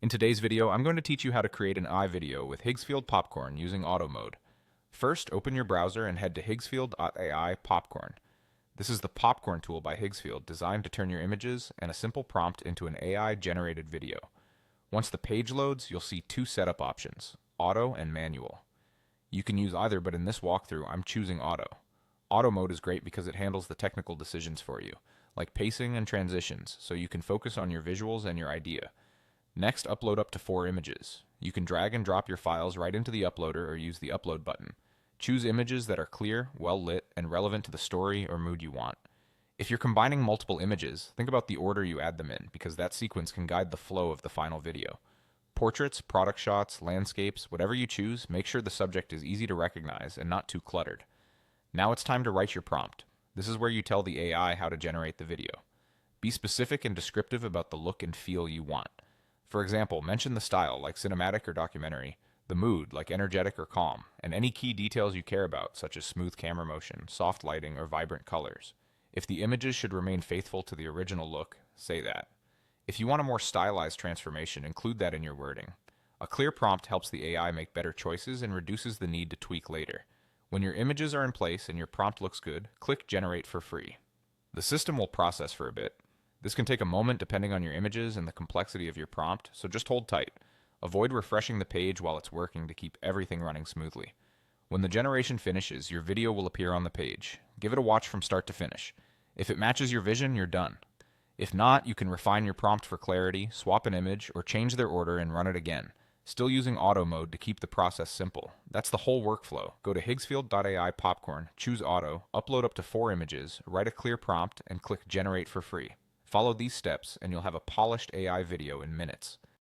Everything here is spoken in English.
In today's video, I'm going to teach you how to create an AI video with Higgsfield Popcorn using auto mode. First, open your browser and head to Higgsfield AI Popcorn. This is the Popcorn tool by Higgsfield, designed to turn your images and a simple prompt into an AI-generated video. Once the page loads, you'll see two setup options, auto and manual. You can use either, but in this walkthrough, I'm choosing auto. Auto mode is great because it handles the technical decisions for you, like pacing and transitions, so you can focus on your visuals and your idea. Next, upload up to 4 images. You can drag and drop your files right into the uploader or use the upload button. Choose images that are clear, well lit, and relevant to the story or mood you want. If you're combining multiple images, think about the order you add them in, because that sequence can guide the flow of the final video. Portraits, product shots, landscapes, whatever you choose, make sure the subject is easy to recognize and not too cluttered. Now it's time to write your prompt. This is where you tell the AI how to generate the video. Be specific and descriptive about the look and feel you want. For example, mention the style, like cinematic or documentary, the mood, like energetic or calm, and any key details you care about, such as smooth camera motion, soft lighting, or vibrant colors. If the images should remain faithful to the original look, say that. If you want a more stylized transformation, include that in your wording. A clear prompt helps the AI make better choices and reduces the need to tweak later. When your images are in place and your prompt looks good, click Generate for free. The system will process for a bit. This can take a moment depending on your images and the complexity of your prompt, so just hold tight. Avoid refreshing the page while it's working to keep everything running smoothly. When the generation finishes, your video will appear on the page. Give it a watch from start to finish. If it matches your vision, you're done. If not, you can refine your prompt for clarity, swap an image, or change their order and run it again, still using auto mode to keep the process simple. That's the whole workflow. Go to Higgsfield.ai Popcorn, choose auto, upload up to 4 images, write a clear prompt, and click Generate for free. Follow these steps and you'll have a polished AI video in minutes.